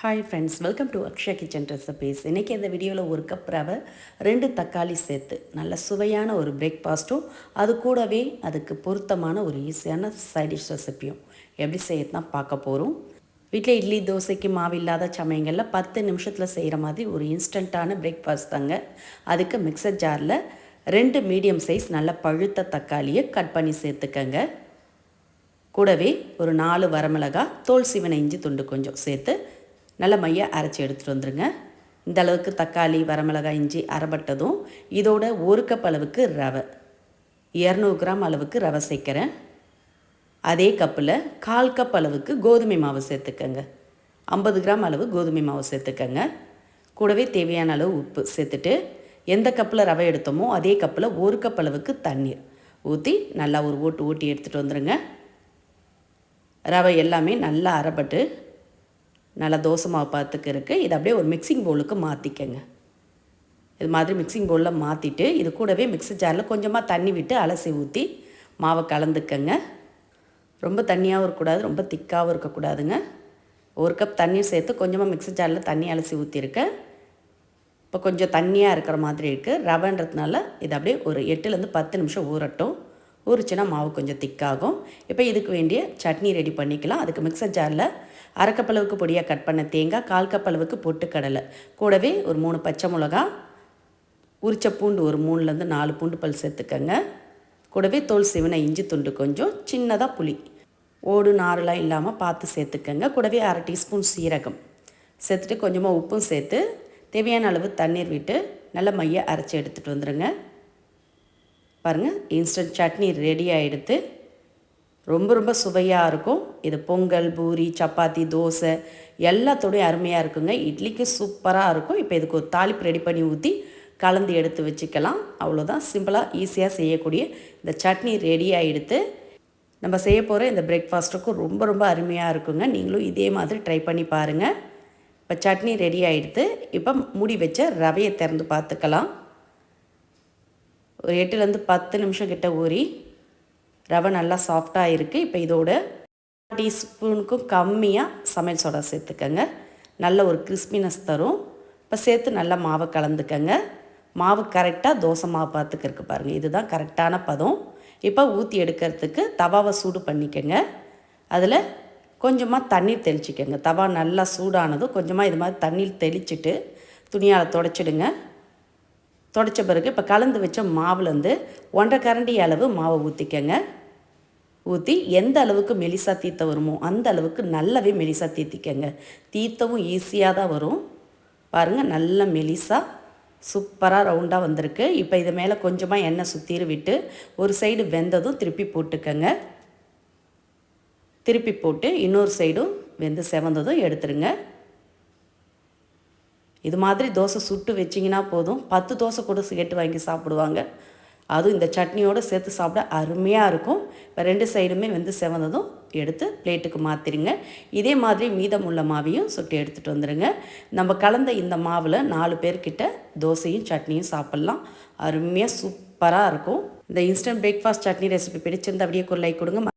Hi friends, welcome to Akshaya kitchen recipes. இன்றைக்கி இந்த வீடியோவில் ஒரு கப் ரவை, 2 தக்காளி சேர்த்து நல்ல சுவையான ஒரு பிரேக்ஃபாஸ்ட்டும், அது கூடவே அதுக்கு பொருத்தமான ஒரு ஈஸியான சைடிஷ் ரெசிப்பியும் எப்படி செய்யறதுனா பார்க்க போகிறோம். வீட்டில் இட்லி தோசைக்கு மாவு இல்லாத சமயங்களில் 10 நிமிஷத்தில் செய்கிற மாதிரி ஒரு இன்ஸ்டண்ட்டான பிரேக்ஃபாஸ்ட் தாங்க. அதுக்கு மிக்சர் ஜாரில் 2 மீடியம் சைஸ் நல்ல பழுத்த தக்காளியை கட் பண்ணி சேர்த்துக்கங்க. கூடவே ஒரு 4 வரமிளகாய், தோல் சீவன இஞ்சி துண்டு கொஞ்சம் சேர்த்து நல்ல மையாக அரைச்சி எடுத்துகிட்டு வந்துடுங்க. இந்த அளவுக்கு தக்காளி, வரமிளகாய், இஞ்சி அரைப்பட்டதும் இதோட 1 கப் அளவுக்கு ரவை, 200 கிராம் அளவுக்கு ரவை சேர்க்குறேன். அதே கப்பில் 1/4 கப் அளவுக்கு கோதுமை மாவு சேர்த்துக்கங்க. 50 கிராம் அளவு கோதுமை மாவு சேர்த்துக்கங்க. கூடவே தேவையான அளவு உப்பு சேர்த்துட்டு, எந்த கப்பில் ரவை எடுத்தோமோ அதே கப்பில் 1 கப் அளவுக்கு தண்ணீர் ஊற்றி நல்லா ஒரு ஓட்டி எடுத்துகிட்டு வந்துடுங்க. ரவை எல்லாமே நல்லா அரைப்பட்டு நல்லா தோசை மாவு பார்த்துக்கு இருக்குது. இதை அப்படியே ஒரு மிக்சிங் பவுலுக்கு மாற்றிக்கங்க. இது மாதிரி மிக்சிங் பவுலில் மாற்றிட்டு இது கூடவே மிக்ஸி ஜாரில் கொஞ்சமாக தண்ணி விட்டு அலசி ஊற்றி மாவை கலந்துக்கங்க. ரொம்ப தண்ணியாகவும் இருக்கக்கூடாது, ரொம்ப திக்காகவும் இருக்கக்கூடாதுங்க. 1 கப் தண்ணீர் சேர்த்து கொஞ்சமாக மிக்ஸி ஜாரில் தண்ணி அலசி ஊற்றிருக்கேன். இப்போ கொஞ்சம் தண்ணியாக இருக்கிற மாதிரி இருக்குது. ரவைன்றதுனால இது அப்படியே ஒரு 8லேருந்து 10 நிமிஷம் ஊறட்டும். ஊறிச்சுன்னா மாவு கொஞ்சம் திக்காகும். இப்போ இதுக்கு வேண்டிய சட்னி ரெடி பண்ணிக்கலாம். அதுக்கு மிக்சர் ஜாரில் 1/2 கப் அளவுக்கு பொடியாக கட் பண்ண தேங்காய், 1/4 கப் அளவுக்கு பொட்டுக்கடலை, கூடவே ஒரு 3 பச்சை மிளகா, உரிச்ச பூண்டு ஒரு 3லேருந்து 4 பூண்டு பல் சேர்த்துக்கங்க. கூடவே தோல் சீவன இஞ்சி துண்டு கொஞ்சம், சின்னதாக புளி, ஓடு நாரெலாம் இல்லாமல் பார்த்து சேர்த்துக்கங்க. கூடவே 1/2 டீஸ்பூன் சீரகம் சேர்த்துட்டு கொஞ்சமாக உப்பும் சேர்த்து தேவையான அளவு தண்ணீர் விட்டு நல்லா மைய அரைச்சி எடுத்துகிட்டு வந்துடுங்க. பாருங்கள், இன்ஸ்டன்ட் சட்னி ரெடி ஆகிடுது. ரொம்ப ரொம்ப சுவையாக இருக்கும். இது பொங்கல், பூரி, சப்பாத்தி, தோசை எல்லாத்தோடையும் அருமையாக இருக்குங்க. இட்லிக்கு சூப்பராக இருக்கும். இப்போ இதுக்கு ஒரு தாளிப்பு ரெடி பண்ணி ஊற்றி கலந்து எடுத்து வச்சுக்கலாம். அவ்வளோதான், சிம்பிளாக ஈஸியாக செய்யக்கூடிய இந்த சட்னி ரெடி ஆகிடுது. நம்ம செய்ய போகிற இந்த பிரேக்ஃபாஸ்ட்டுக்கும் ரொம்ப ரொம்ப அருமையாக இருக்குங்க. நீங்களும் இதே மாதிரி ட்ரை பண்ணி பாருங்கள். இப்போ சட்னி ரெடி ஆகிடுது. இப்போ மூடி வச்ச ரவையை திறந்து பார்த்துக்கலாம். ஒரு 8லேருந்து 10 நிமிஷம் கிட்ட ஊறி ரவை நல்லா சாஃப்டாக இருக்குது. இப்போ இதோட டீஸ்பூனுக்கும் கம்மியாக சமையல் சோடா சேர்த்துக்கங்க. நல்ல ஒரு கிறிஸ்பினஸ் தரும். இப்போ சேர்த்து நல்லா மாவை கலந்துக்கங்க. மாவு கரெக்டாக தோசை மாவு பார்த்துக்கு இருக்குது பாருங்கள். இதுதான் கரெக்டான பதம். இப்போ ஊற்றி எடுக்கிறதுக்கு தவாவை சூடு பண்ணிக்கங்க. அதில் கொஞ்சமாக தண்ணீர் தெளிச்சிக்கங்க. தவா நல்லா சூடானதும் கொஞ்சமாக இது மாதிரி தண்ணீர் தெளிச்சுட்டு துணியால் துடைச்சிடுங்க. துடைச்ச பிறகு இப்போ கலந்து வச்ச மாவுலேருந்து 1/2 கரண்டி அளவு மாவை ஊற்றிக்கங்க. ஊற்றி எந்த அளவுக்கு மெலிசா தீத்த வருமோ அந்த அளவுக்கு நல்லாவே மெலிசா தீத்திக்கங்க. தீத்தவும் ஈஸியாக தான் வரும். பாருங்கள், நல்ல மெலிசா சூப்பராக ரவுண்டாக வந்திருக்கு. இப்போ இது மேலே கொஞ்சமாக எண்ணெய் சுற்றிரு விட்டு ஒரு சைடு வெந்ததும் திருப்பி போட்டுக்கங்க. திருப்பி போட்டு இன்னொரு சைடும் வெந்து செவந்ததும் எடுத்துருங்க. இது மாதிரி தோசை சுட்டு வச்சிங்கன்னா போதும், 10 தோசை கூட சேர்த்து வாங்கி சாப்பிடுவாங்க. அதுவும் இந்த சட்னியோடு சேர்த்து சாப்பிட அருமையாக இருக்கும். இப்போ 2 சைடுமே வந்து செவந்ததும் எடுத்து பிளேட்டுக்கு மாற்றிடுங்க. இதே மாதிரி மீதமுள்ள மாவையும் சுட்டு எடுத்துகிட்டு வந்துடுங்க. நம்ம கலந்த இந்த மாவில் 4 பேர்கிட்ட தோசையும் சட்னியும் சாப்பிட்லாம். அருமையாக சூப்பராக இருக்கும். இந்த இன்ஸ்டன்ட் பிரேக்ஃபாஸ்ட் சட்னி ரெசிபி பிடிச்சிருந்த அப்படியே ஒரு லைக் கொடுங்க.